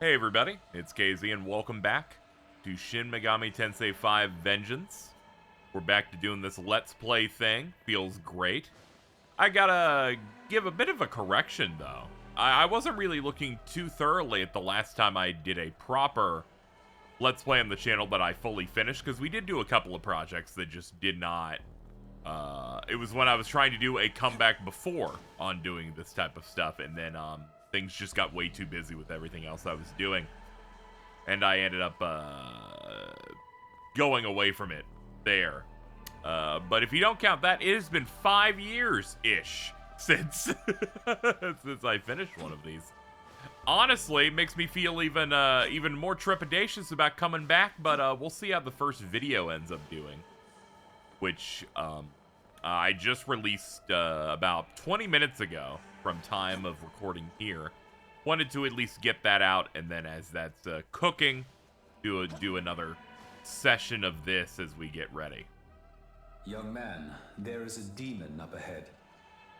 Hey everybody, it's KZ and welcome back to Shin Megami Tensei 5 Vengeance. We're back to doing this Let's Play thing. Feels great. I gotta give a bit of a correction though. I wasn't really looking too thoroughly at the last time I did a proper Let's Play on the channel that I fully finished, because we did do a couple of projects that just did not... it was when I was trying to do a comeback before on doing this type of stuff, and then things just got way too busy with everything else I was doing. And I ended up going away from it there. But if you don't count that, it has been 5 years-ish since I finished one of these. Honestly, it makes me feel even more trepidatious about coming back, but we'll see how the first video ends up doing. Which I just released about 20 minutes ago from time of recording here. Wanted to at least get that out, and then as that's cooking, do another session of this as we get ready. Young man, there is a demon up ahead.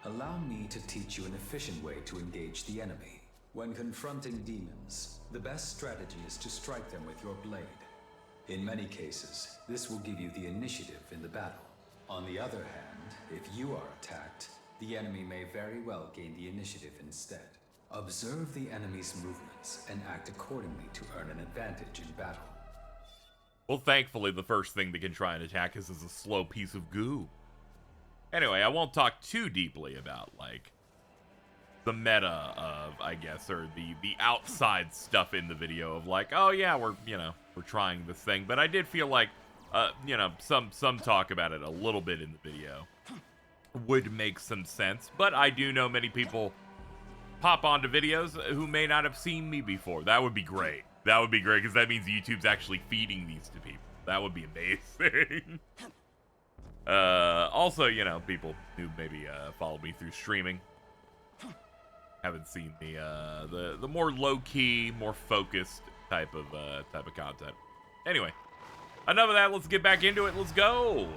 Allow me to teach you an efficient way to engage the enemy. When confronting demons, the best strategy is to strike them with your blade. In many cases, this will give you the initiative in the battle. On the other hand, if you are attacked, the enemy may very well gain the initiative instead. Observe the enemy's movements and act accordingly to earn an advantage in battle. Well, thankfully, the first thing that can try and attack us is a slow piece of goo. Anyway, I won't talk too deeply about, like, the meta of, I guess, or the outside stuff in the video of, like, oh yeah, we're trying this thing. But I did feel like, some talk about it a little bit in the video would make some sense. But I do know many people pop onto videos who may not have seen me before. That would be great. That would be great, because that means YouTube's actually feeding these to people. That would be amazing. Also, people who maybe follow me through streaming haven't seen the more low-key, more focused type of content. Anyway, enough of that. Let's get back into it. Let's go.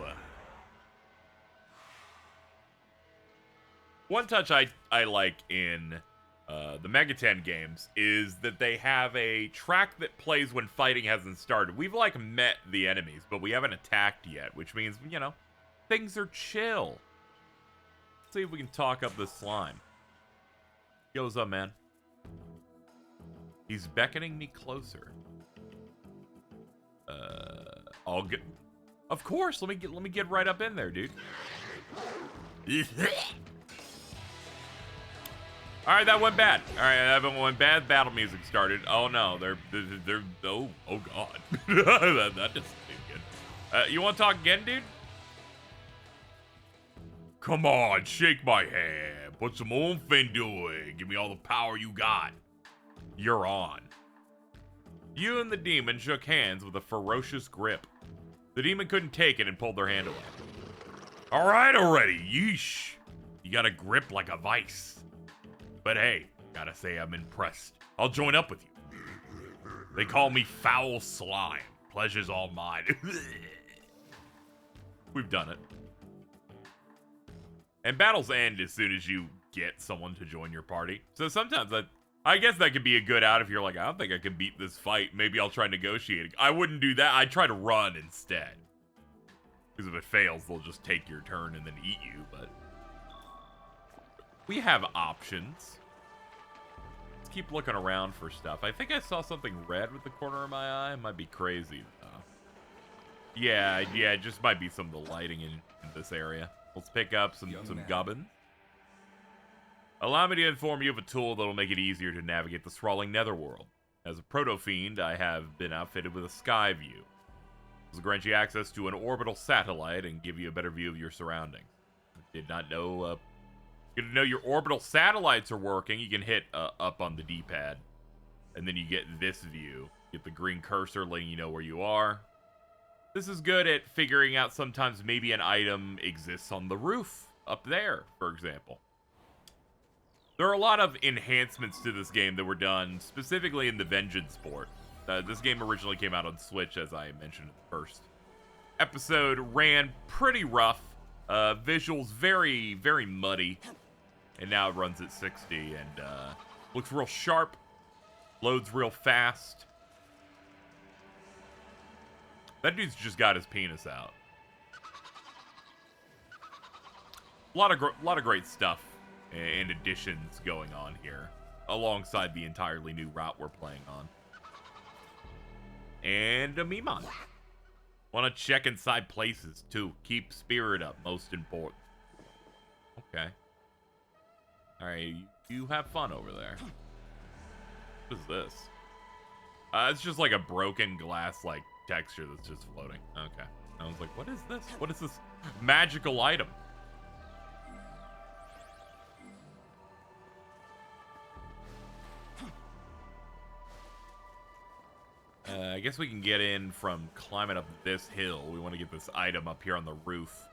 One touch I like in the Megaten games is that they have a track that plays when fighting hasn't started. We've, like, met the enemies, but we haven't attacked yet, which means, things are chill. Let's see if we can talk up this slime. Yo, what's up, man? He's beckoning me closer. I'll get... Of course, let me get right up in there, dude. Alright, that went bad. Alright, that went bad. Battle music started. Oh no, they're oh god. that doesn't seem good. You wanna talk again, dude? Come on, shake my hand. Put some oomph into it. Give me all the power you got. You're on. You and the demon shook hands with a ferocious grip. The demon couldn't take it and pulled their hand away. Alright already, yeesh. You got a grip like a vice. But hey, gotta say I'm impressed. I'll join up with you. They call me Foul Slime. Pleasure's all mine. We've done it. And battles end as soon as you get someone to join your party. So sometimes I guess that could be a good out if you're like, I don't think I can beat this fight. Maybe I'll try negotiating. I wouldn't do that. I'd try to run instead. Because if it fails, they'll just take your turn and then eat you. But we have options. Let's keep looking around for stuff. I think I saw something red with the corner of my eye. It might be crazy, though. Yeah, it just might be some of the lighting in this area. Let's pick up some gubbins. Allow me to inform you of a tool that'll make it easier to navigate the sprawling Netherworld. As a proto-fiend, I have been outfitted with a sky view. This will grant you access to an orbital satellite and give you a better view of your surroundings. Did not know, good to know your orbital satellites are working. You can hit up on the D-pad, and then you get this view. Get the green cursor letting you know where you are. This is good at figuring out sometimes maybe an item exists on the roof up there, for example. There are a lot of enhancements to this game that were done specifically in the Vengeance port. This game originally came out on Switch, as I mentioned in the first episode. Ran pretty rough. Visuals very, very muddy. And now it runs at 60 and looks real sharp. Loads real fast. That dude's just got his penis out. A lot of great stuff and additions going on here, alongside the entirely new route we're playing on. And a Mimon. Want to check inside places, too. Keep spirit up, most important. Okay. Alright, you have fun over there. What is this? It's just like a broken glass, like, texture that's just floating. Okay. I was like, what is this? What is this magical item? I guess we can get in from climbing up this hill. We want to get this item up here on the roof.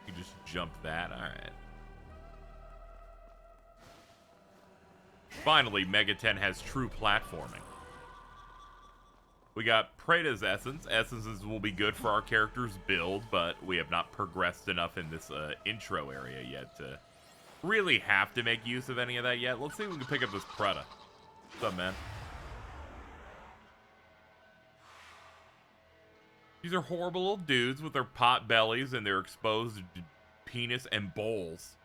You just jump that. Alright. Finally, Mega 10 has true platforming. We got Preda's essence. Essences will be good for our character's build, but we have not progressed enough in this intro area yet to really have to make use of any of that yet. Let's see if we can pick up this Preda. What's up, man? These are horrible little dudes with their pot bellies and their exposed penis and bowls.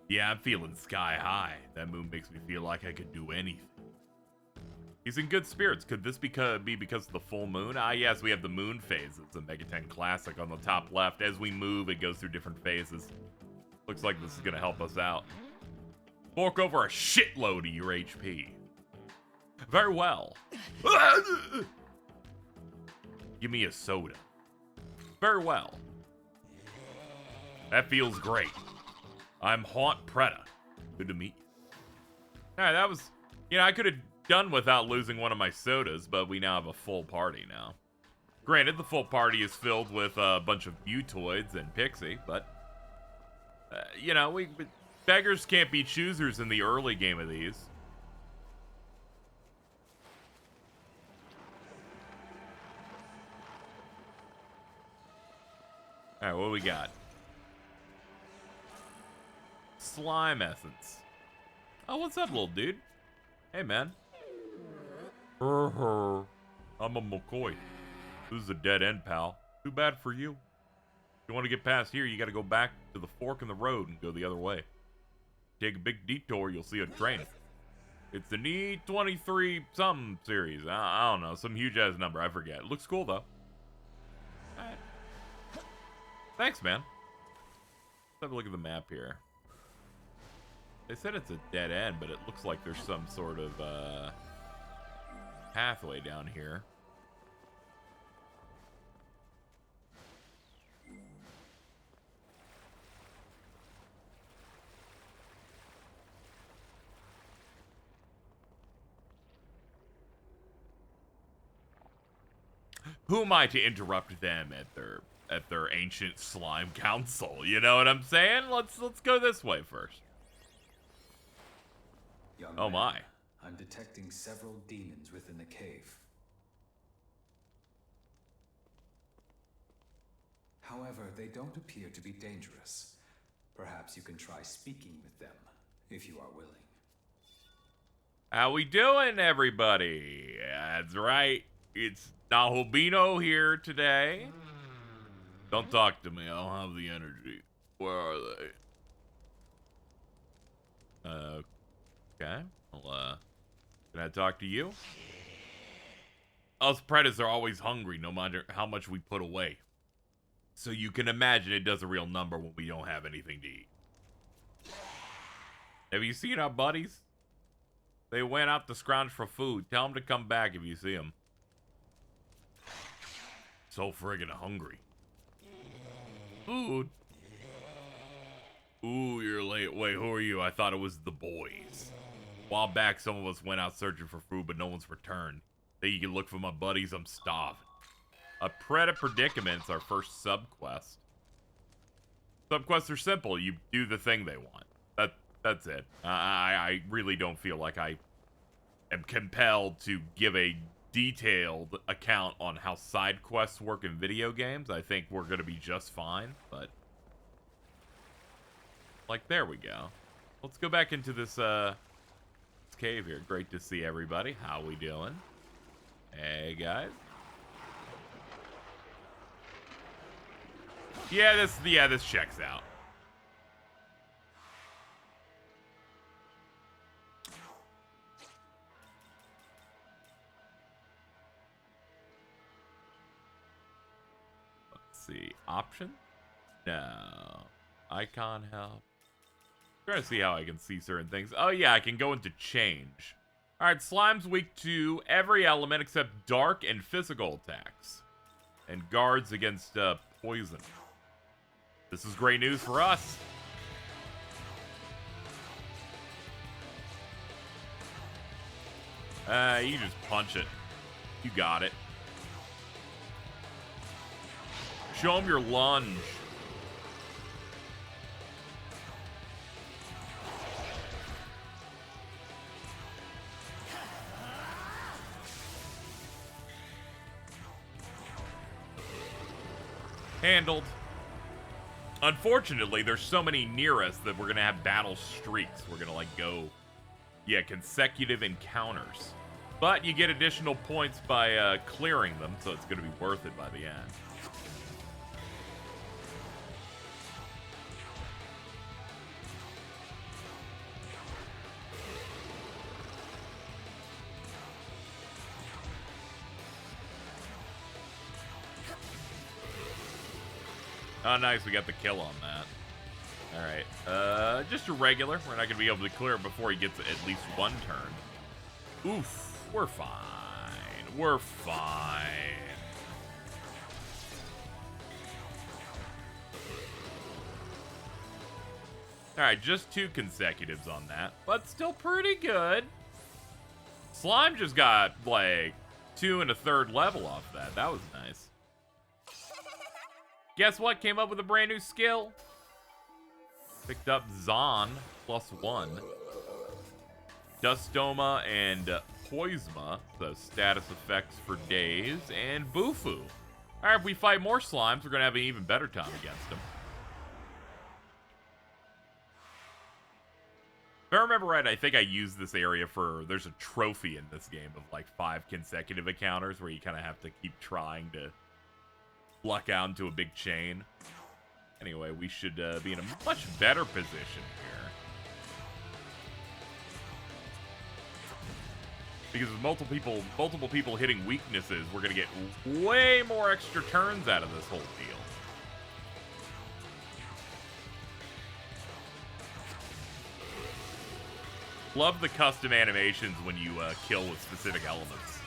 Yeah, I'm feeling sky high. That moon makes me feel like I could do anything. He's in good spirits. Could this be because of the full moon? Ah, yes, we have the moon phase. It's a Mega 10 classic on the top left. As we move, it goes through different phases. Looks like this is going to help us out. Fork over a shitload of your HP. Very well. Give me a soda. Very well. That feels great. I'm Haunt Preda. Good to meet you. Alright, that was... You know, I could have done without losing one of my sodas, but we now have a full party now. Granted, the full party is filled with a bunch of mutoids and Pixie, but... you know, beggars can't be choosers in the early game of these. Alright, what do we got? Slime essence. Oh, what's up, little dude? Hey, man. I'm a McCoy. This is a dead end, pal. Too bad for you. If you want to get past here, you got to go back to the fork in the road and go the other way. Take a big detour, you'll see a train. It's the NE 23 something series. I don't know, some huge ass number. I forget. It looks cool though. All right. Thanks, man. Let's have a look at the map here. They said it's a dead end, but it looks like there's some sort of pathway down here. Who am I to interrupt them at their ancient slime council? You know what I'm saying? Let's go this way first. Young oh man, my. I'm detecting several demons within the cave. However, they don't appear to be dangerous. Perhaps you can try speaking with them, if you are willing. How we doing, everybody? That's right. It's Nahobino here today. Don't talk to me. I don't have the energy. Where are they? Okay. Well, can I talk to you? Us predators are always hungry, no matter how much we put away. So you can imagine it does a real number when we don't have anything to eat. Have you seen our buddies? They went out to scrounge for food. Tell them to come back if you see them. So friggin' hungry. Food? Ooh, you're late. Wait, who are you? I thought it was the boys. A while back, some of us went out searching for food, but no one's returned. Think you can look for my buddies? I'm starving. A Preda Predicament's our first sub-quest. Sub-quests are simple. You do the thing they want. That's it. I really don't feel like I am compelled to give a detailed account on how side quests work in video games, I think we're going to be just fine, but... Like, there we go. Let's go back into this cave here. Great to see everybody. How we doing? Hey, guys. Yeah, this checks out. Let's see. Option? No. Icon help. Trying to see how I can see certain things. Oh, yeah, I can go into change. Alright, Slime's weak to every element except dark and physical attacks. And guards against poison. This is great news for us. You just punch it. You got it. Show him your lunge. Handled. Unfortunately, there's so many near us that we're going to have battle streaks. We're going to, like, go... Yeah, consecutive encounters. But you get additional points by clearing them, so it's going to be worth it by the end. Oh, nice. We got the kill on that. Alright. Just a regular. We're not going to be able to clear it before he gets at least one turn. Oof. We're fine. We're fine. Alright, just 2 consecutives on that. But still pretty good. Slime just got, like, 2 1/3 level off that. That was nice. Guess what? Came up with a brand new skill. Picked up Zon +1. Dustoma and Poisma, the status effects for days, and Bufu. Alright, if we fight more slimes, we're going to have an even better time against them. If I remember right, I think I used this area for... There's a trophy in this game of like 5 consecutive encounters where you kind of have to keep trying to luck out into a big chain. Anyway, we should be in a much better position here. Because with multiple people hitting weaknesses, we're going to get way more extra turns out of this whole deal. Love the custom animations when you kill with specific elements.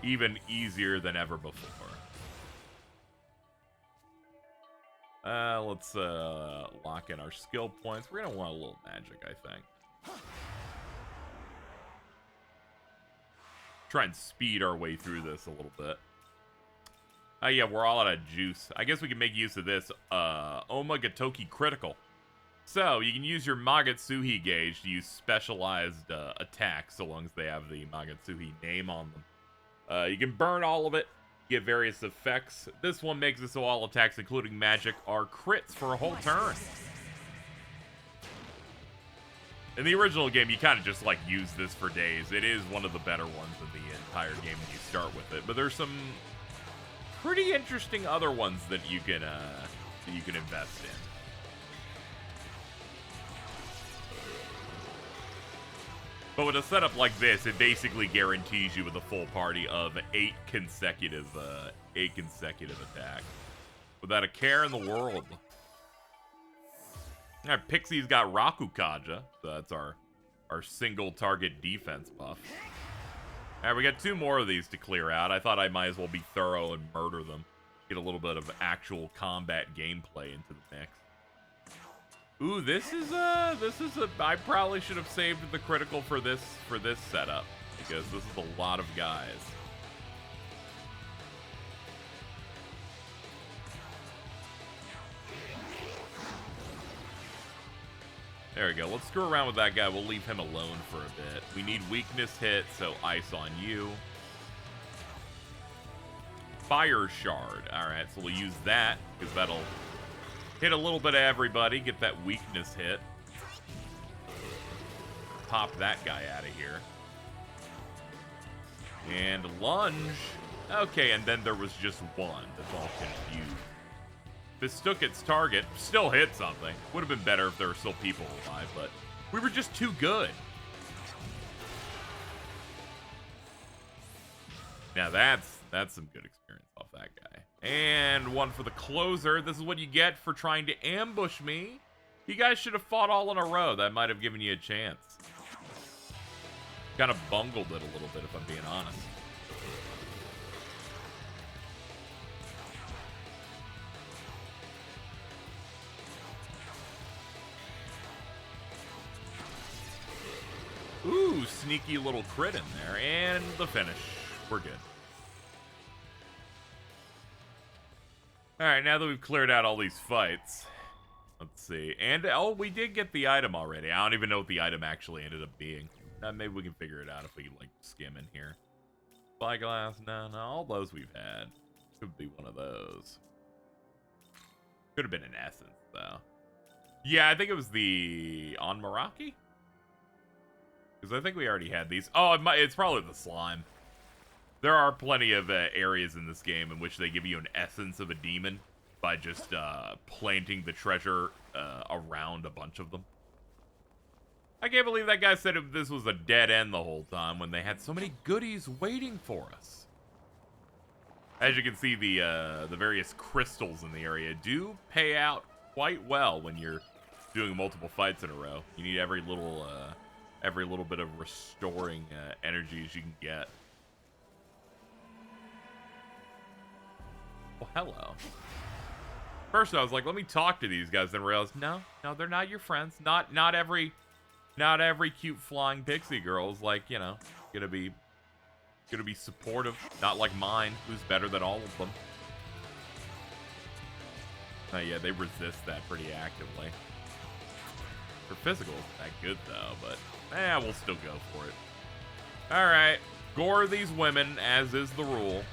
Even easier than ever before. Let's lock in our skill points. We're gonna want a little magic, I think. Try and speed our way through this a little bit. Oh yeah, we're all out of juice. I guess we can make use of this Omagatoki critical. So, you can use your Magatsuhi gauge to use specialized attacks, so long as they have the Magatsuhi name on them. You can burn all of it, get various effects. This one makes it so all attacks, including magic, are crits for a whole turn. In the original game, you kind of just, like, use this for days. It is one of the better ones in the entire game when you start with it. But there's some pretty interesting other ones that you can invest in. But with a setup like this, it basically guarantees you with a full party of 8 consecutive attacks. Without a care in the world. Alright, Pixie's got Rakukaja, so that's our single target defense buff. Alright, we got 2 more of these to clear out. I thought I might as well be thorough and murder them. Get a little bit of actual combat gameplay into the mix. Ooh, this is a I probably should have saved the critical for this setup, because this is a lot of guys. There we go. Let's screw around with that guy. We'll leave him alone for a bit. We need weakness hit, so ice on you. Fire shard. Alright, so we'll use that, because that'll hit a little bit of everybody, get that weakness hit. Pop that guy out of here. And lunge. Okay, and then there was just one. That's all confused. Mistook its target. Still hit something. Would have been better if there were still people alive, but we were just too good. Now that's some good experience off that guy. And one for the closer. This is what you get for trying to ambush me. You guys should have fought all in a row. That might have given you a chance. Kind of bungled it a little bit, if I'm being honest. Ooh, sneaky little crit in there. And the finish. We're good. Alright, now that we've cleared out all these fights, let's see. And, oh, we did get the item already. I don't even know what the item actually ended up being. Maybe we can figure it out if we, like, skim in here. Spyglass, no, all those we've had. Could be one of those. Could have been an essence, though. Yeah, I think it was the Onmaraki? Because I think we already had these. Oh, it's probably the slime. There are plenty of areas in this game in which they give you an essence of a demon by just planting the treasure around a bunch of them. I can't believe that guy said this was a dead end the whole time when they had so many goodies waiting for us. As you can see, the various crystals in the area do pay out quite well when you're doing multiple fights in a row. You need every little bit of restoring energies you can get. Well, hello. First, I was like, let me talk to these guys. Then realized, no, they're not your friends. Not every cute flying pixie girl is like, you know, gonna be supportive. Not like mine, who's better than all of them. Yeah, they resist that pretty actively. For physical, it's that good though, but we'll still go for it. All right, gore these women, as is the rule.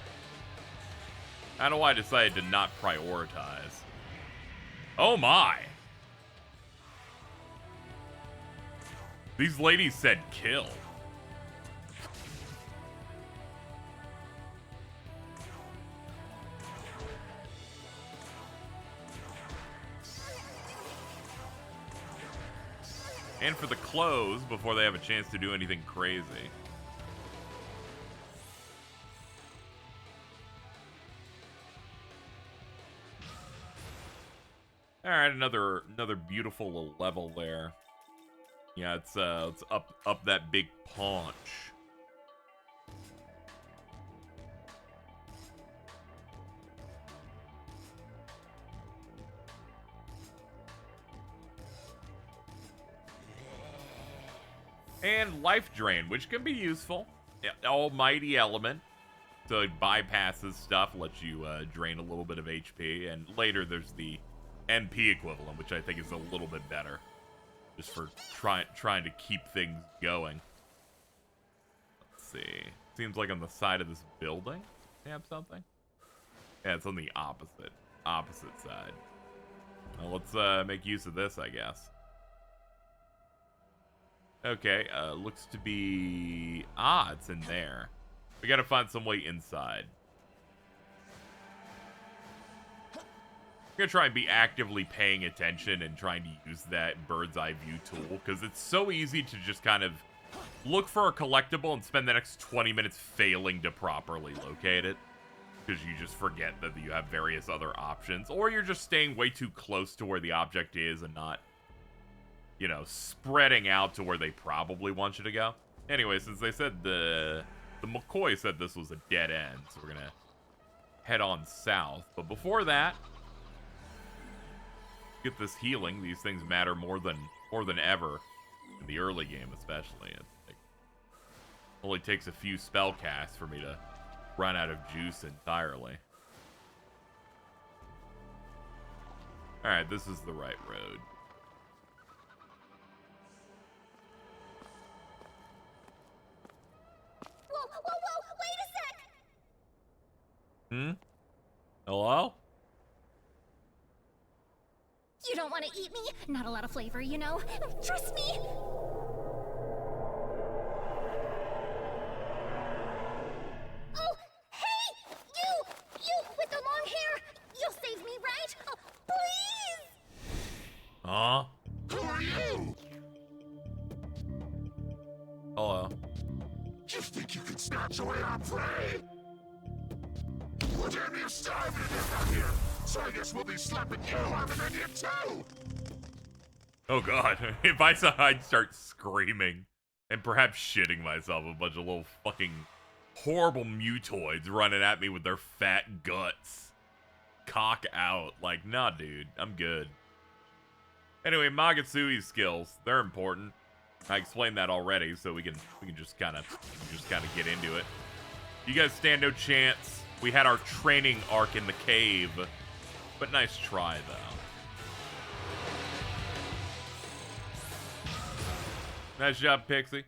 I don't know why I decided to not prioritize. Oh my! These ladies said kill. And for the close, before they have a chance to do anything crazy. All right, another beautiful little level there. Yeah, it's up that big paunch. And life drain, which can be useful. Almighty element. So it bypasses stuff, lets you drain a little bit of HP, and later there's the MP equivalent, which I think is a little bit better, just for trying to keep things going. Let's see. Seems like on the side of this building they have something. Yeah, it's on the opposite side. Well, let's make use of this, I guess. Okay, looks to be... it's in there. We gotta find some way inside. I'm gonna try and be actively paying attention and trying to use that bird's eye view tool, because it's so easy to just kind of look for a collectible and spend the next 20 minutes failing to properly locate it, because you just forget that you have various other options, or you're just staying way too close to where the object is and not, you know, spreading out to where they probably want you to go. Anyway, since they said the McCoy said this was a dead end, so we're gonna head on south. But before that, get this healing. These things matter more than ever in the early game, especially. It only takes a few spell casts for me to run out of juice entirely. All right, this is the right road. Hmm? Hello? You don't want to eat me? Not a lot of flavor, you know? Trust me! Oh, hey! You with the long hair! You'll save me, right? Oh, please! Huh? Who are you? Hello. You think you can snatch away our prey? We're damn near starving to death out here, so I guess we'll be slapping you on an onion too! Oh god, if I saw, I'd start screaming and perhaps shitting myself. A bunch of little fucking horrible mutoids running at me with their fat guts. Cock out. Like, nah, dude, I'm good. Anyway, Magatsui's skills, they're important. I explained that already, so we can just kind of get into it. You guys stand no chance. We had our training arc in the cave, but nice try though. Nice job, Pixie.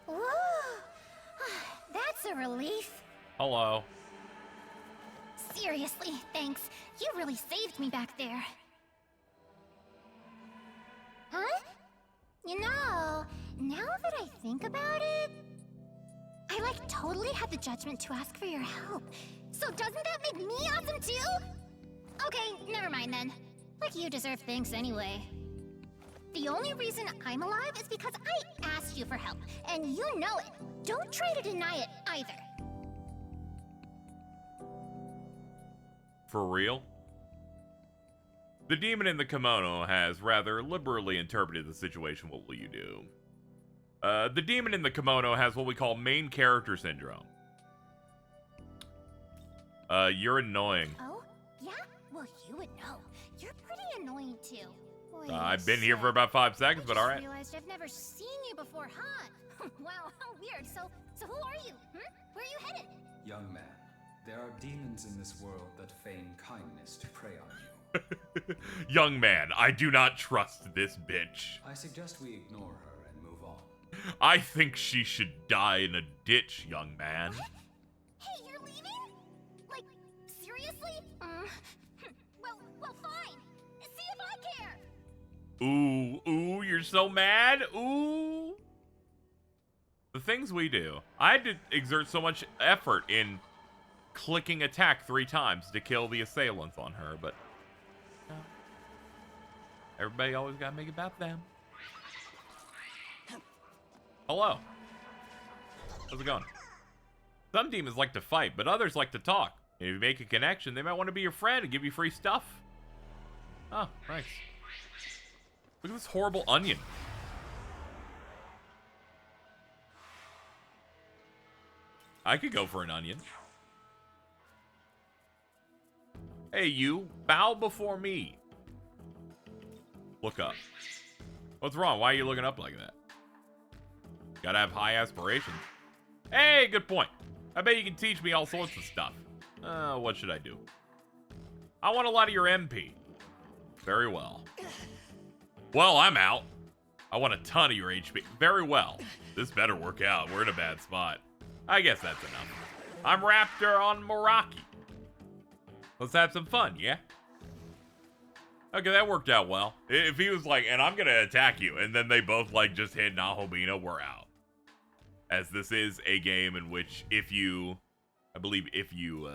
Woo! That's a relief. Hello. Seriously, thanks. You really saved me back there. Huh? You know, now that I think about it, I like totally had the judgment to ask for your help. So doesn't that make me awesome too? Okay, never mind then. Like you deserve thanks anyway. The only reason I'm alive is because I asked you for help, and you know it. Don't try to deny it either. For real? The demon in the kimono has rather liberally interpreted the situation. What will you do? The demon in the kimono has what we call main character syndrome. You're annoying. Oh? Yeah? Well, you would know. You're pretty annoying too. Wait I've a been here for sec. about 5 seconds, but I alright. just realized I've never seen you before, huh? Wow, how weird. So who are you? Where are you headed? Young man, there are demons in this world that feign kindness to prey on you. Young man, I do not trust this bitch. I suggest we ignore her and move on. I think she should die in a ditch, young man. Hey, you're leaving? Like, seriously? Well, fine. See if I care. Ooh, you're so mad? Ooh. The things we do. I had to exert so much effort in clicking attack 3 times to kill the assailants on her, but everybody always gotta make it about them. Hello. How's it going? Some demons like to fight, but others like to talk. If you make a connection, they might want to be your friend and give you free stuff. Oh, nice. Look at this horrible onion. I could go for an onion. Hey, you. Bow before me. Look up. What's wrong? Why are you looking up like that? Gotta have high aspirations. Hey, good point. I bet you can teach me all sorts of stuff. What should I do? I want a lot of your MP. Very well. Well, I'm out. I want a ton of your HP. Very well. This better work out. We're in a bad spot. I guess that's enough. I'm Raptor on Meraki. Let's have some fun, yeah? Okay, that worked out well. If he was like, and I'm gonna attack you, and then they both like just hit Nahobina, we're out. As this is a game in which I believe if you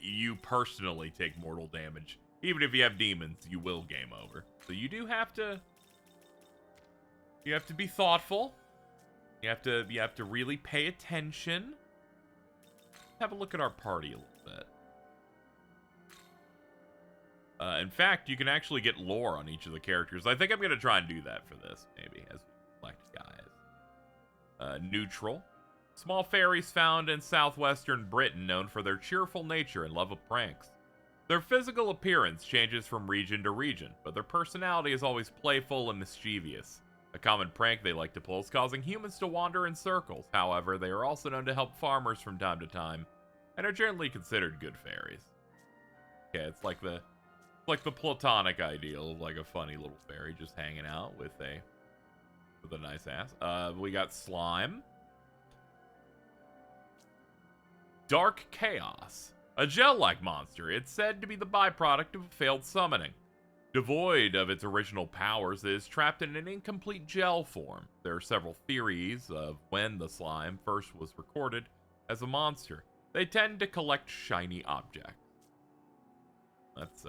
you personally take mortal damage, even if you have demons, you will game over. So you do have to, be thoughtful. You have to really pay attention. Have a look at our party a little bit. In fact, you can actually get lore on each of the characters. I think I'm going to try and do that for this, maybe, as we select guys. Neutral. Small fairies found in southwestern Britain known for their cheerful nature and love of pranks. Their physical appearance changes from region to region, but their personality is always playful and mischievous. A common prank they like to pull is causing humans to wander in circles. However, they are also known to help farmers from time to time, and are generally considered good fairies. Okay, it's like the platonic ideal of like a funny little fairy just hanging out with a nice ass. We got slime. Dark Chaos. A gel-like monster, it's said to be the byproduct of a failed summoning. Devoid of its original powers, it is trapped in an incomplete gel form. There are several theories of when the slime first was recorded as a monster. They tend to collect shiny objects. That's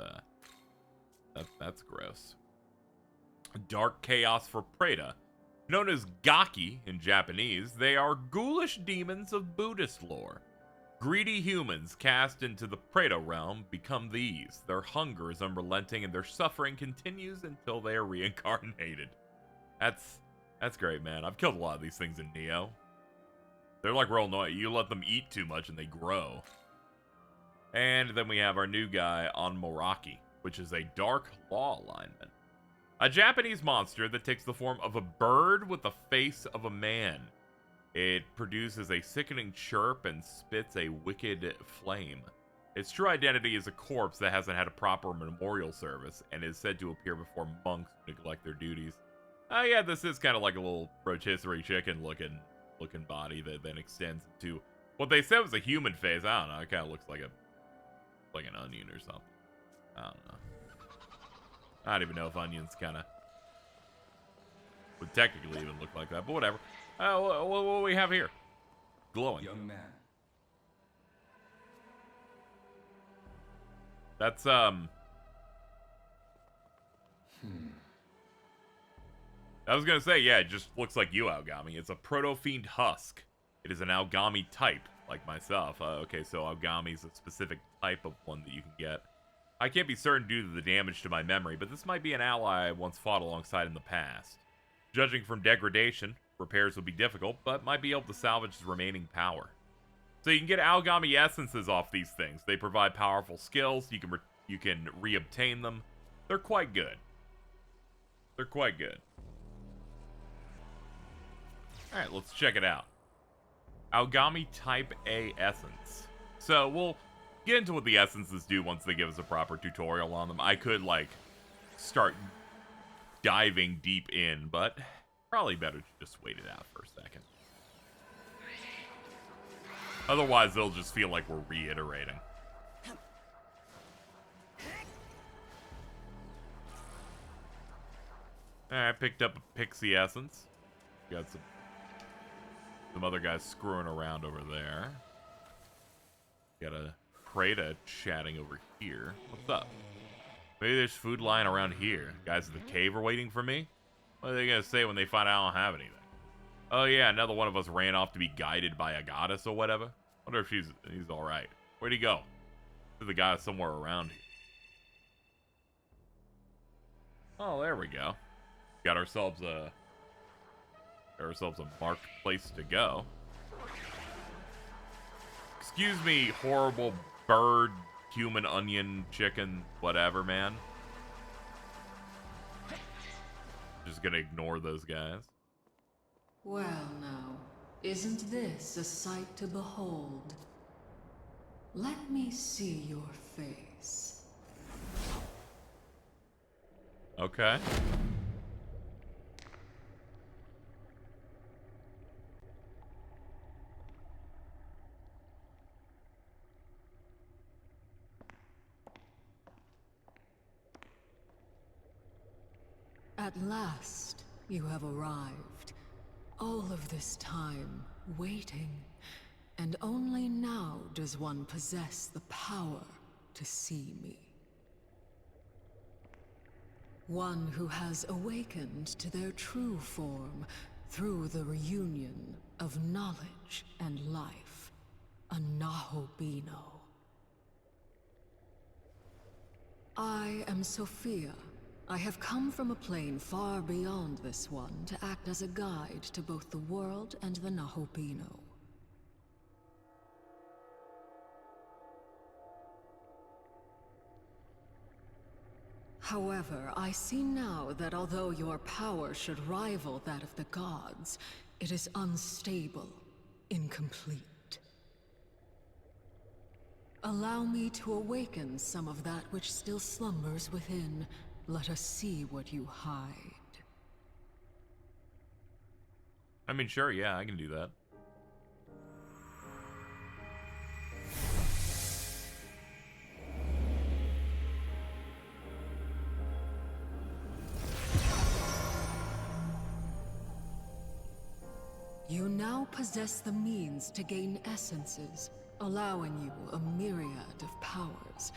gross. Dark Chaos for Preda. Known as Gaki in Japanese, they are ghoulish demons of Buddhist lore. Greedy humans cast into the Preda realm become these. Their hunger is unrelenting and their suffering continues until they are reincarnated. That's great, man. I've killed a lot of these things in Neo. They're like real annoying. You let them eat too much and they grow. And then we have our new guy on Moraki, which is a dark law alignment. A Japanese monster that takes the form of a bird with the face of a man. It produces a sickening chirp and spits a wicked flame. Its true identity is a corpse that hasn't had a proper memorial service and is said to appear before monks who neglect their duties. Oh yeah, this is kind of like a little rotisserie chicken looking body that then extends into what they said was a human face. I don't know. It kind of looks like an onion or something. I don't know. I don't even know if onions kind of would technically even look like that, but whatever. What do we have here? Glowing. Young man. That's I was gonna say, yeah, it just looks like you, Aogami. It's a proto-fiend husk. It is an Aogami type, like myself. Okay, so Aogami is a specific type of one that you can get. I can't be certain due to the damage to my memory, but this might be an ally I once fought alongside in the past. Judging from degradation, repairs would be difficult, but might be able to salvage his remaining power. So you can get Aogami essences off these things. They provide powerful skills. You can reobtain them. They're quite good. They're quite good. All right, let's check it out. Aogami Type A Essence. So we'll get into what the essences do once they give us a proper tutorial on them. I could, like, start diving deep in, but probably better to just wait it out for a second. Otherwise, they'll just feel like we're reiterating. Alright, picked up a Pixie Essence. Got some other guys screwing around over there. Got a Preda chatting over here. What's up? Maybe there's food lying around here. Guys at the cave are waiting for me? What are they gonna say when they find out I don't have anything? Oh yeah, another one of us ran off to be guided by a goddess or whatever. Wonder if he's alright. Where'd he go? There's a guy somewhere around here. Oh, there we go. Got ourselves a marked place to go. Excuse me, horrible bird, human, onion, chicken, whatever, man. Just gonna ignore those guys. Well now, isn't this a sight to behold? Let me see your face. Okay. At last, you have arrived. All of this time, waiting. And only now does one possess the power to see me. One who has awakened to their true form through the reunion of knowledge and life. A Nahobino. I am Sophia. I have come from a plane far beyond this one to act as a guide to both the world and the Nahobino. However, I see now that although your power should rival that of the gods, it is unstable, incomplete. Allow me to awaken some of that which still slumbers within. Let us see what you hide. I mean, sure, yeah, I can do that. You now possess the means to gain essences, allowing you a myriad of powers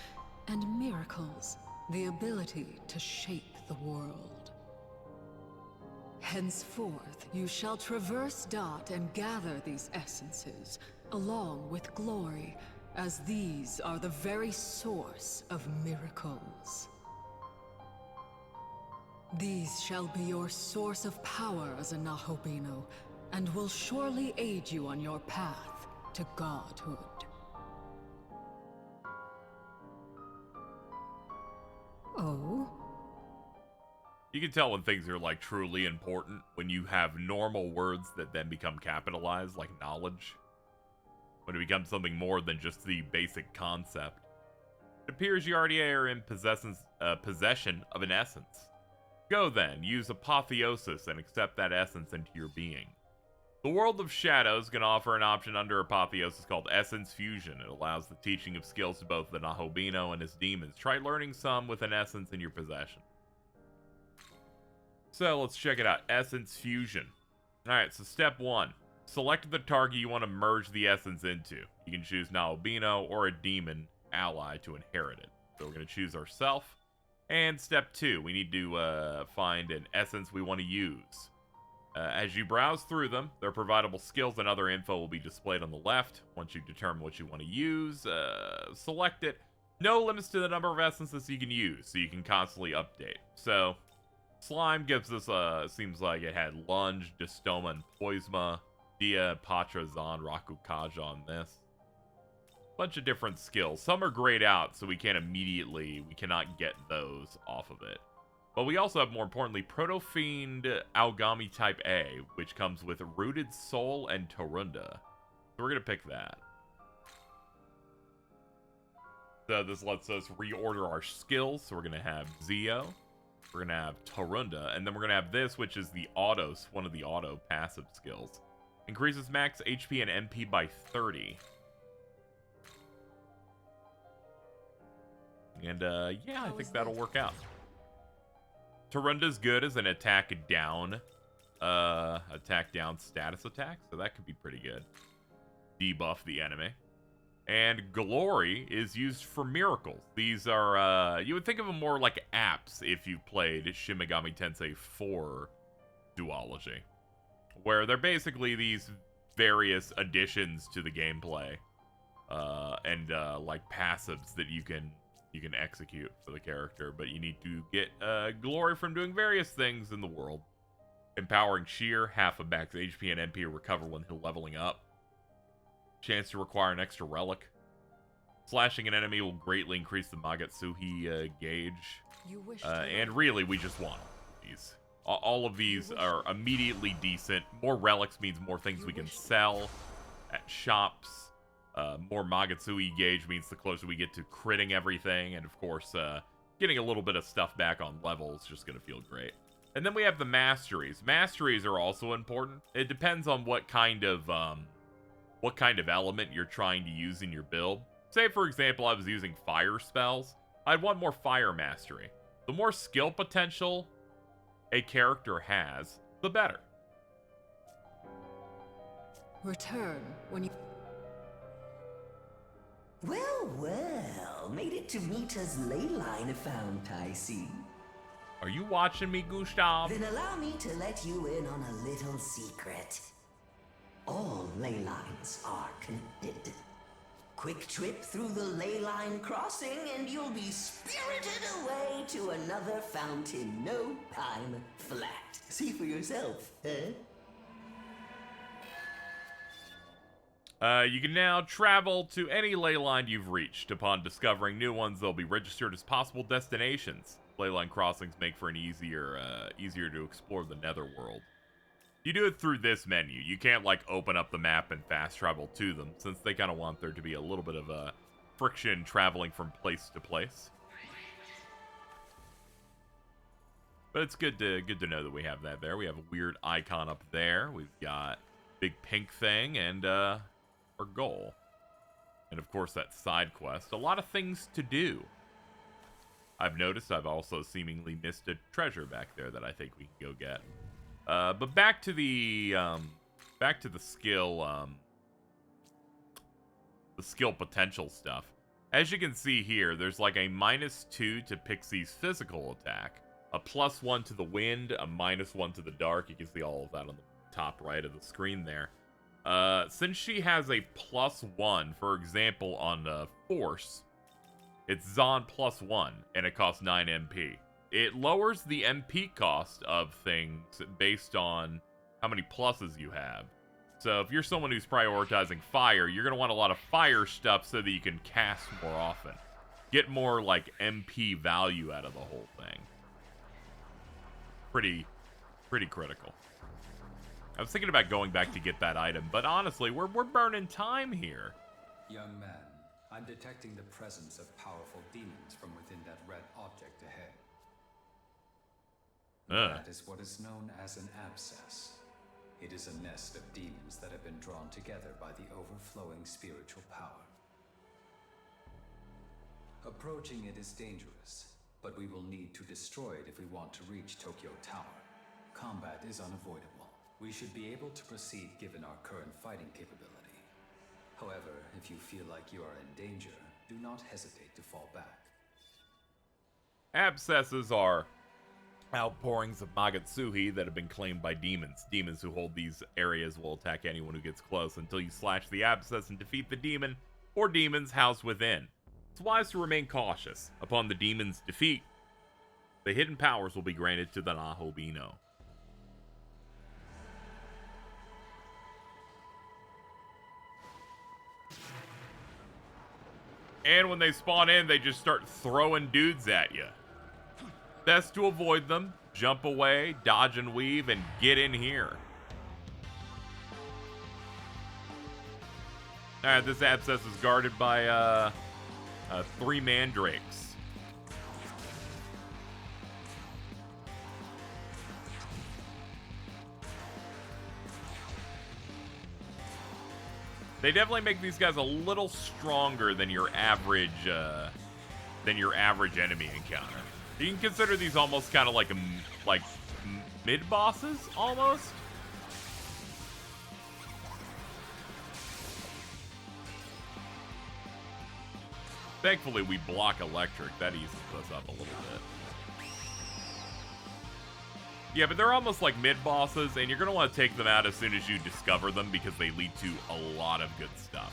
and miracles, the ability to shape the world. Henceforth, you shall traverse Dot and gather these essences, along with glory, as these are the very source of miracles. These shall be your source of power as a Nahobino, and will surely aid you on your path to godhood. Oh? You can tell when things are like truly important when you have normal words that then become capitalized, like knowledge. When it becomes something more than just the basic concept. It appears you already are in possession of an essence. Go then, use apotheosis and accept that essence into your being. The world of shadows can offer an option under apotheosis called Essence Fusion. It allows the teaching of skills to both the Nahobino and his demons. Try learning some with an essence in your possession. So let's check it out. Essence Fusion. Alright, so step 1. Select the target you want to merge the essence into. You can choose Nahobino or a demon ally to inherit it. So we're going to choose ourselves. And step 2, we need to find an essence we want to use. As you browse through them, their providable skills and other info will be displayed on the left. Once you determine what you want to use, select it. No limits to the number of essences you can use, so you can constantly update. So, Slime gives us, seems like it had Lunge, Distoma, and Poisma. Dia, Patra, Zan, Raku, Kaja on this. Bunch of different skills. Some are grayed out, so we cannot get those off of it. But we also have, more importantly, Proto-Fiend Aogami Type A, which comes with Rooted Soul and Tarunda. So we're going to pick that. So this lets us reorder our skills. So we're going to have Zio. We're going to have Tarunda. And then we're going to have this, which is the Autos, one of the auto passive skills. Increases max HP and MP by 30. And, yeah, I think that'll work out. Tarunda's good as an attack down status attack, so that could be pretty good. Debuff the enemy. And Glory is used for miracles. These are, you would think of them more like apps if you played Shin Megami Tensei 4 duology. Where they're basically these various additions to the gameplay. And like passives that you can execute for the character, but you need to get glory from doing various things in the world. Empowering Sheer, half of max HP and MP recover when leveling up. Chance to require an extra relic. Slashing an enemy will greatly increase the magatsu gauge. And really, we just want these. All of these are immediately decent. More relics means more things we can sell at shops. More Magatsu gauge means the closer we get to critting everything. And of course, getting a little bit of stuff back on level is just going to feel great. And then we have the masteries. Masteries are also important. It depends on what kind of element you're trying to use in your build. Say, for example, I was using fire spells. I'd want more fire mastery. The more skill potential a character has, the better. Return when you... Well, made it to meet us Leyline fount, I see. Are you watching me, Gustav? Then allow me to let you in on a little secret. All Leylines are connected. Quick trip through the Leyline crossing and you'll be spirited away to another fount in no time flat. See for yourself, eh? You can now travel to any Leyline you've reached. Upon discovering new ones, they'll be registered as possible destinations. Leyline crossings make for an easier to explore the Netherworld. You do it through this menu. You can't, like, open up the map and fast travel to them, since they kind of want there to be a little bit of friction traveling from place to place. But it's good to know that we have that there. We have a weird icon up there. We've got big pink thing and our goal. And of course that side quest. A lot of things to do. I've noticed I've also seemingly missed a treasure back there that I think we can go get. But back to the back to the skill potential stuff. As you can see here, there's like a -2 to Pixie's physical attack, a +1 to the wind, a -1 to the dark. You can see all of that on the top right of the screen there. Since she has a +1, for example, on Force, it's Zon +1, and it costs 9 MP. It lowers the MP cost of things based on how many pluses you have. So if you're someone who's prioritizing fire, you're going to want a lot of fire stuff so that you can cast more often. Get more, like, MP value out of the whole thing. Pretty critical. I was thinking about going back to get that item, but honestly, we're burning time here. Young man, I'm detecting the presence of powerful demons from within that red object ahead. That is what is known as an abscess. It is a nest of demons that have been drawn together by the overflowing spiritual power. Approaching it is dangerous, but we will need to destroy it if we want to reach Tokyo Tower. Combat is unavoidable. We should be able to proceed given our current fighting capability. However, if you feel like you are in danger, do not hesitate to fall back. Abscesses are outpourings of magatsu that have been claimed by demons. Demons who hold these areas will attack anyone who gets close until you slash the abscess and defeat the demon or demons housed within. It's wise to remain cautious. Upon the demon's defeat, the hidden powers will be granted to the Nahobino. And when they spawn in, they just start throwing dudes at you. Best to avoid them, jump away, dodge and weave, and get in here. Alright, this abscess is guarded by 3 mandrakes. They definitely make these guys a little stronger than your average enemy encounter. You can consider these almost kind of like mid-bosses, almost. Thankfully, we block electric. That eases us up a little bit. Yeah, but they're almost like mid-bosses, and you're going to want to take them out as soon as you discover them because they lead to a lot of good stuff.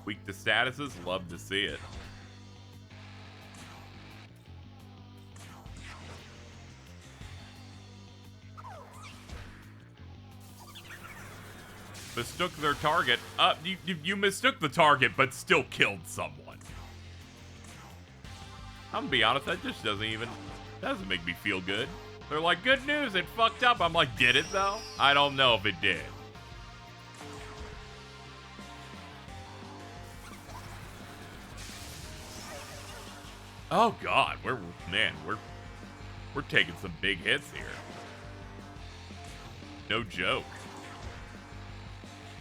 Weak to statuses, love to see it. Mistook their target. You mistook the target, but still killed someone. I'm gonna be honest, that just doesn't make me feel good. They're like, good news, it fucked up. I'm like, did it though? I don't know if it did. Oh god, we're taking some big hits here. No joke.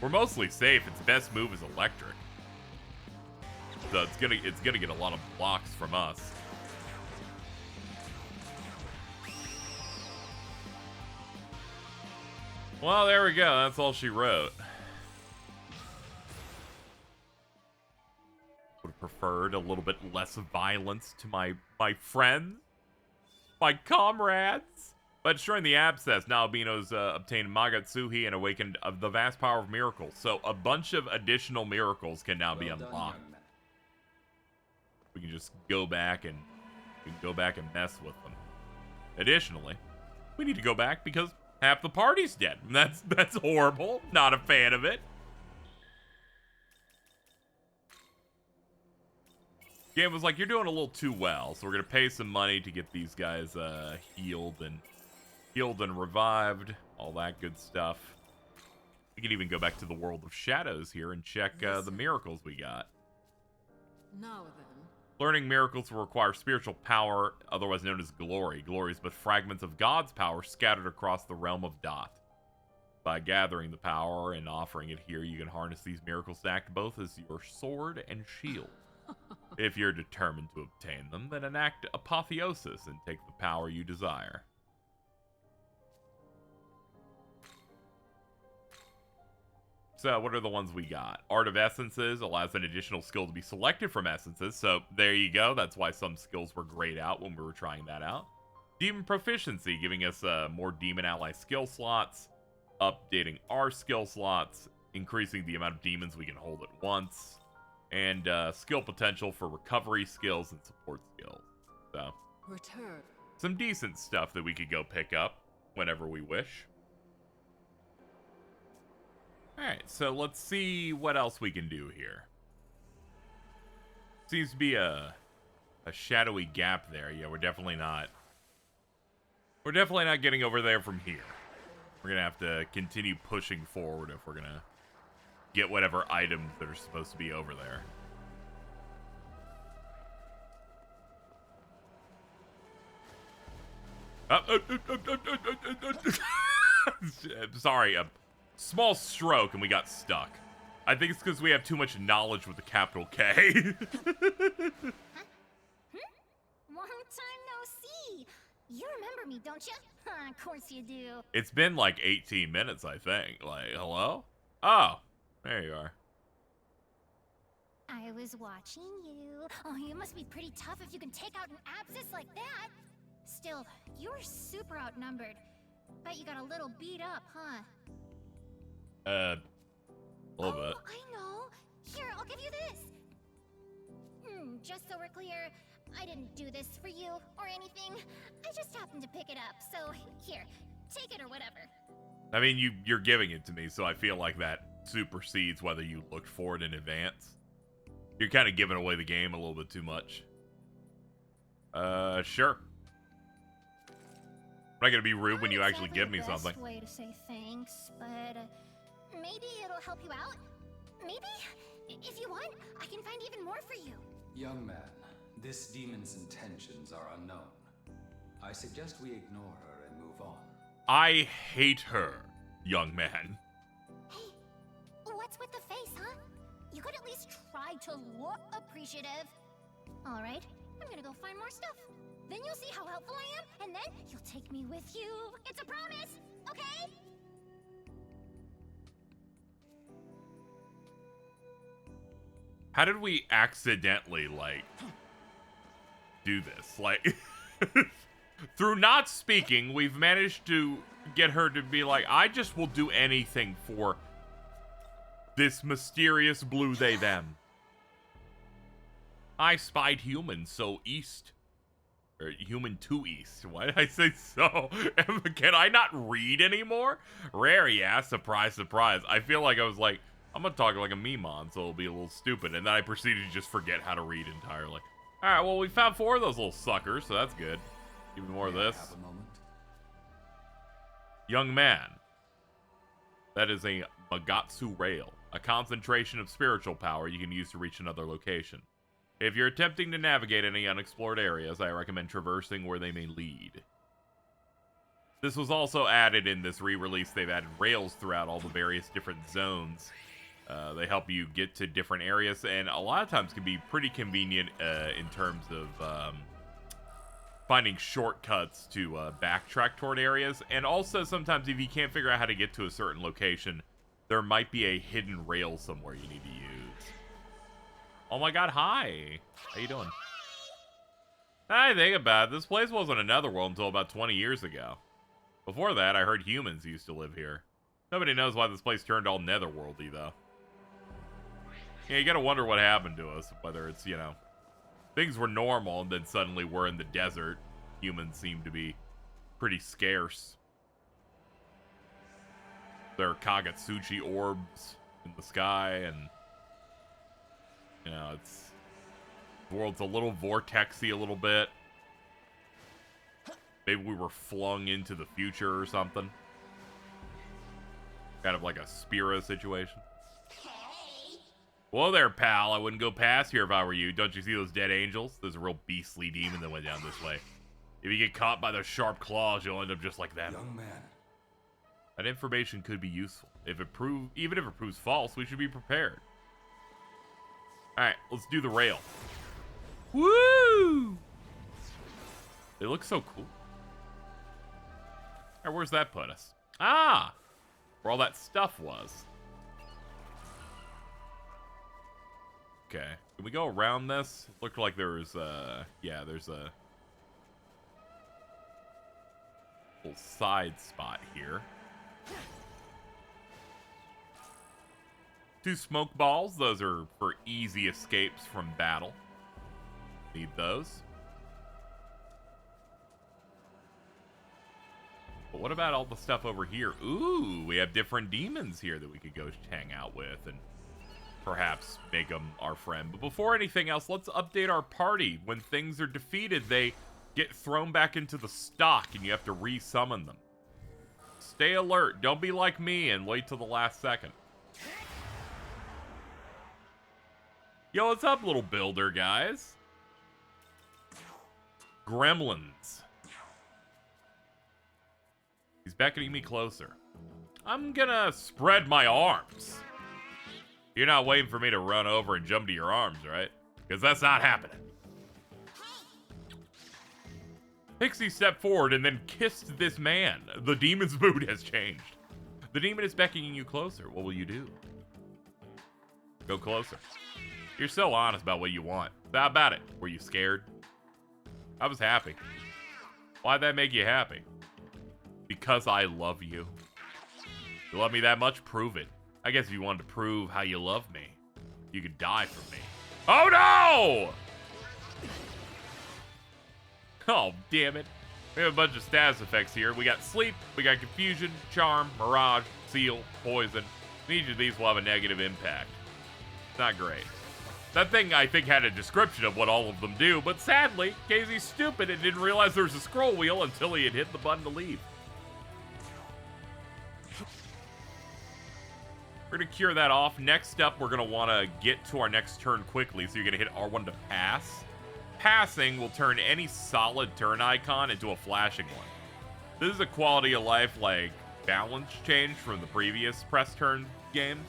We're mostly safe. Its best move is electric. So it's gonna get a lot of blocks from us. Well, there we go. That's all she wrote. Would have preferred a little bit less violence to my friends, my comrades. By destroying the abscess, Naobinos obtained Magatsuhi and awakened the vast power of miracles. So a bunch of additional miracles can now be unlocked. We can just go back and mess with them. Additionally, we need to go back because half the party's dead. That's horrible. Not a fan of it. Game was like, you're doing a little too well, so we're gonna pay some money to get these guys healed and revived, all that good stuff. We can even go back to the world of shadows here and check the miracles we got. Now then. Learning miracles will require spiritual power, otherwise known as glory. Glory is but fragments of God's power scattered across the realm of Dot. By gathering the power and offering it here, you can harness these miracles to act both as your sword and shield. If you're determined to obtain them, then enact apotheosis and take the power you desire. So what are the ones we got? Art of Essences allows an additional skill to be selected from essences. So there you go. That's why some skills were grayed out when we were trying that out. Demon Proficiency, giving us more demon ally skill slots. Updating our skill slots. Increasing the amount of demons we can hold at once. And skill potential for recovery skills and support skills. So Return. some decent stuff that we could go pick up whenever we wish. Alright, so let's see what else we can do here. Seems to be a shadowy gap there. Yeah, we're definitely not getting over there from here. We're gonna have to continue pushing forward if we're gonna get whatever items that are supposed to be over there. Sorry, a small stroke and we got stuck. I think it's because we have too much knowledge with the capital K. Long time no see. You remember me, don't you? Of course you do. It's been like 18 minutes, I think. Like, hello? Oh, there you are. I was watching you. Oh, you must be pretty tough if you can take out an abscess like that. Still, you're super outnumbered. Bet you got a little beat up, huh? A little bit. I know. Here, I'll give you this. Just so we're clear, I didn't do this for you or anything. I just happened to pick it up, so here, take it or whatever. I mean, you're giving it to me, so I feel like that supersedes whether you looked for it in advance. You're kind of giving away the game a little bit too much. Sure. I'm not gonna be rude when you actually give me something. Best way to say thanks, but maybe it'll help you out. Maybe, if you want, I can find even more for you. Young man, this demon's intentions are unknown. I suggest we ignore her and move on. I hate her, young man. Hey, what's with the face, huh? You could at least try to look appreciative. All right, I'm gonna go find more stuff. Then you'll see how helpful I am, and then you'll take me with you. It's a promise, okay? How did we accidentally, like, do this? Like, through not speaking, we've managed to get her to be like, I just will do anything for this mysterious blue they them. I spied humans, so east. Or human to east. Why did I say so? Can I not read anymore? Rare, yeah. Surprise, surprise. I feel like I was like, I'm gonna talk like a Memon, so it'll be a little stupid. And then I proceeded to just forget how to read entirely. Alright, well, we found 4 of those little suckers, so that's good. Even more of this. Have a moment. Young man. That is a magatsu rail. A concentration of spiritual power you can use to reach another location. If you're attempting to navigate any unexplored areas, I recommend traversing where they may lead. This was also added in this re-release. They've added rails throughout all the various different zones. They help you get to different areas, and a lot of times can be pretty convenient in terms of finding shortcuts to backtrack toward areas. And also sometimes if you can't figure out how to get to a certain location, there might be a hidden rail somewhere you need to use. Oh my god, hi. How you doing? I think about it, this place wasn't a Netherworld until about 20 years ago. Before that, I heard humans used to live here. Nobody knows why this place turned all Netherworldy, though. Yeah, you gotta wonder what happened to us. Whether it's, you know, things were normal and then suddenly we're in the desert. Humans seem to be pretty scarce. There are Kagatsuchi orbs in the sky, and you know, the world's a little vortexy a little bit. Maybe we were flung into the future or something. Kind of like a Spira situation. Whoa there, pal. I wouldn't go past here if I were you. Don't you see those dead angels? There's a real beastly demon that went down this way. If you get caught by their sharp claws, you'll end up just like them. Young man. That information could be useful. Even if it proves false, we should be prepared. Alright, let's do the rail. Woo! They look so cool. Alright, where's that put us? Ah! Where all that stuff was. Okay. Can we go around this? Looked like there was, yeah, there's a little side spot here. 2 smoke balls. Those are for easy escapes from battle. Need those. But what about all the stuff over here? Ooh, we have different demons here that we could go hang out with and perhaps make them our friend. But before anything else, let's update our party. When things are defeated, they get thrown back into the stock and you have to re-summon them. Stay alert. Don't be like me and wait till the last second. Yo, what's up, little builder guys? Gremlins. He's beckoning me closer. I'm gonna spread my arms. You're not waiting for me to run over and jump to your arms, right? Because that's not happening. Pixie stepped forward and then kissed this man. The demon's mood has changed. The demon is beckoning you closer. What will you do? Go closer. You're so honest about what you want. How about it? Were you scared? I was happy. Why'd that make you happy? Because I love you. You love me that much? Prove it. I guess if you wanted to prove how you love me, you could die for me. Oh no! Oh, damn it. We have a bunch of status effects here. We got sleep, we got confusion, charm, mirage, seal, poison. Each of these will have a negative impact. It's not great. That thing, I think, had a description of what all of them do, but sadly, Casey's stupid and didn't realize there was a scroll wheel until he had hit the button to leave. We're going to cure that off. Next up, we're going to want to get to our next turn quickly, so you're going to hit R1 to pass. Passing will turn any solid turn icon into a flashing one. This is a quality of life, like, balance change from the previous press turn games.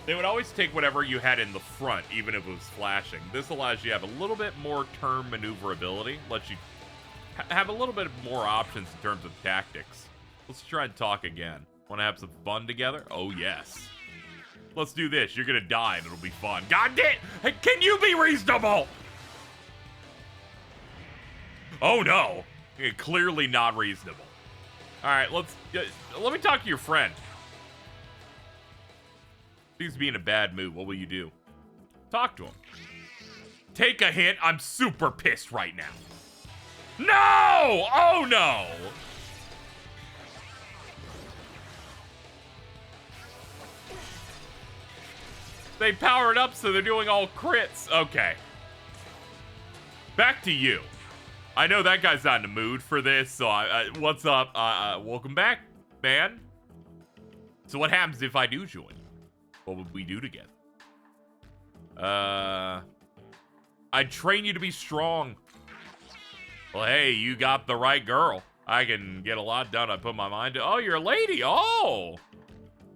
They would always take whatever you had in the front, even if it was flashing. This allows you to have a little bit more turn maneuverability, lets you have a little bit more options in terms of tactics. Let's try and talk again. Want to have some fun together? Oh, yes. Let's do this. You're going to die, and it'll be fun. God damn! Hey, can you be reasonable? Oh, no. You're clearly not reasonable. All right, let me talk to your friend. Seems to be in a bad mood. What will you do? Talk to him. Take a hint. I'm super pissed right now. No! Oh, no! They powered up, so they're doing all crits. Okay. Back to you. I know that guy's not in the mood for this, so what's up? Welcome back, man. So what happens if I do join you? What would we do together? I'd train you to be strong. Well, hey, you got the right girl. I can get a lot done. I put my mind to. Oh, you're a lady. Oh.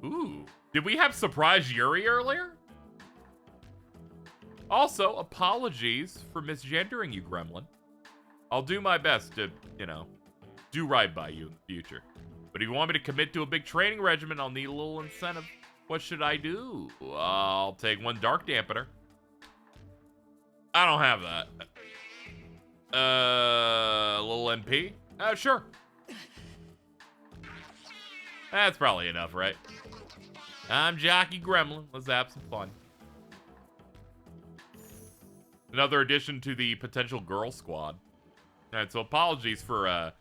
Ooh. Did we have surprise Yuri earlier? Also, apologies for misgendering you, Gremlin. I'll do my best to, do right by you in the future. But if you want me to commit to a big training regimen, I'll need a little incentive. What should I do? I'll take 1 dark dampener. I don't have that. A little MP? Sure. That's probably enough, right? I'm Jockey Gremlin. Let's have some fun. Another addition to the potential girl squad. All right, so apologies for the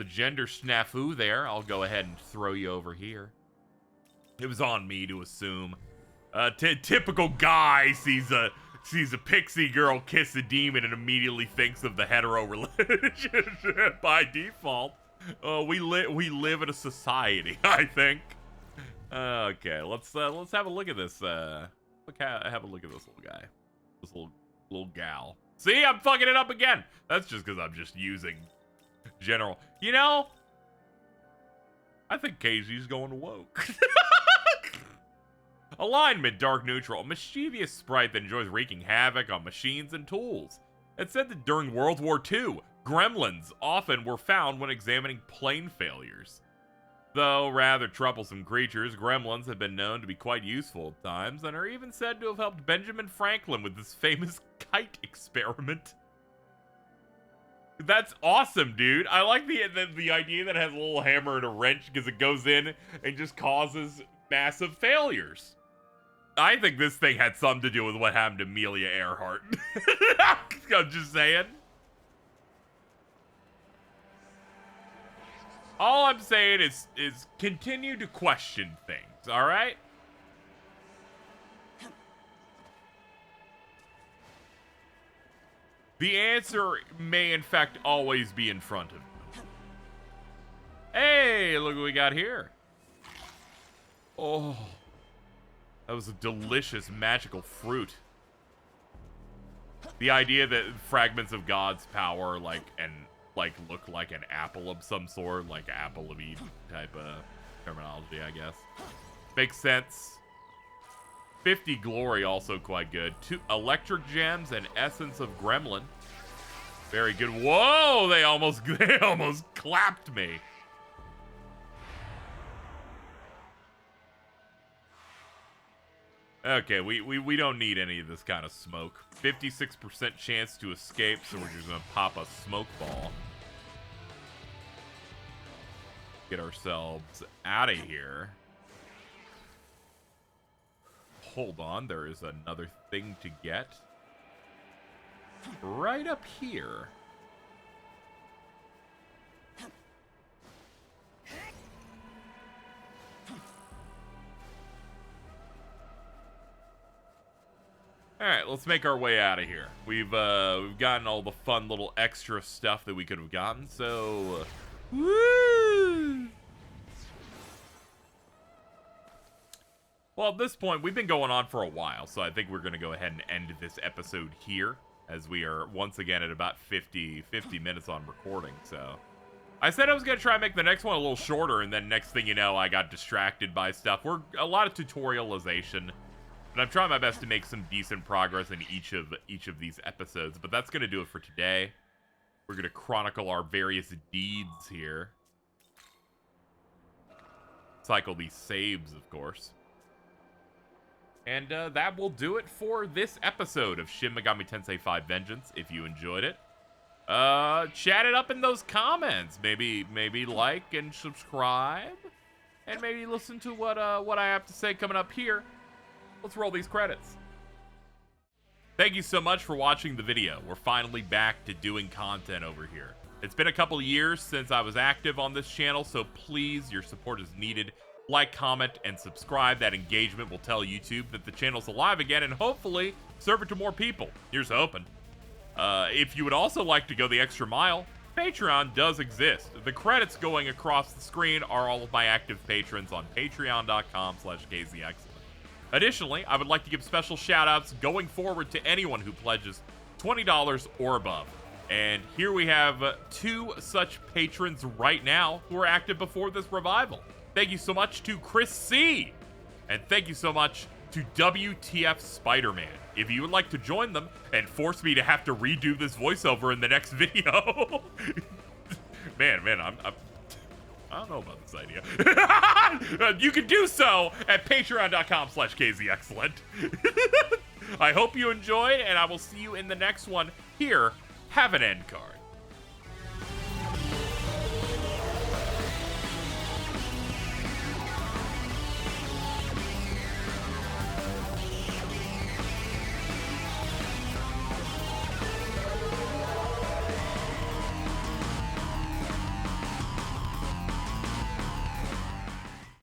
gender snafu there. I'll go ahead and throw you over here. It was on me to assume. Typical guy sees a pixie girl kiss a demon and immediately thinks of the hetero relationship by default. We live in a society, I think. Okay, let's have a look at this. Have a look at this little guy, this little gal. See, I'm fucking it up again. That's just because I'm just using general. I think Casey's going woke. Alignment, dark neutral. A mischievous sprite that enjoys wreaking havoc on machines and tools. It said that during World War II, gremlins often were found when examining plane failures. Though rather troublesome creatures, gremlins have been known to be quite useful at times and are even said to have helped Benjamin Franklin with his famous kite experiment. That's awesome, dude. I like the idea that it has a little hammer and a wrench because it goes in and just causes massive failures. I think this thing had something to do with what happened to Amelia Earhart. I'm just saying. All I'm saying is continue to question things, all right? The answer may, in fact, always be in front of you. Hey, look what we got here. Oh, that was a delicious magical fruit. The idea that fragments of God's power, look like an apple of some sort, like apple of Eve type of terminology, I guess. Makes sense. 50 glory, also quite good. 2 electric gems and essence of gremlin. Very good. Whoa, they almost clapped me. Okay, we don't need any of this kind of smoke. 56% chance to escape, so we're just gonna pop a smoke ball. Get ourselves out of here. Hold on, there is another thing to get. Right up here. Alright, let's make our way out of here. We've gotten all the fun little extra stuff that we could have gotten, so... woo! Well, at this point, we've been going on for a while, so I think we're going to go ahead and end this episode here, as we are once again at about 50 minutes on recording, so... I said I was going to try and make the next one a little shorter, and then next thing you know, I got distracted by stuff. We're a lot of tutorialization. And I'm trying my best to make some decent progress in each of these episodes, but that's going to do it for today. We're going to chronicle our various deeds here. Cycle these saves, of course. And that will do it for this episode of Shin Megami Tensei 5 Vengeance. If you enjoyed it, chat it up in those comments. Maybe like and subscribe, and maybe listen to what I have to say coming up here. Let's roll these credits. Thank you so much for watching the video. We're finally back to doing content over here. It's been a couple years since I was active on this channel, so please, your support is needed. Like, comment, and subscribe. That engagement will tell YouTube that the channel's alive again and hopefully serve it to more people. Here's hoping. If you would also like to go the extra mile, Patreon does exist. The credits going across the screen are all of my active patrons on patreon.com/KZXellent. Additionally, I would like to give special shoutouts going forward to anyone who pledges $20 or above. And here we have 2 such patrons right now who are active before this revival. Thank you so much to Chris C. And thank you so much to WTF Spider-Man. If you would like to join them and force me to have to redo this voiceover in the next video. man, I don't know about this idea. You can do so at patreon.com/KZXellent. I hope you enjoyed, and I will see you in the next one. Here, have an end card.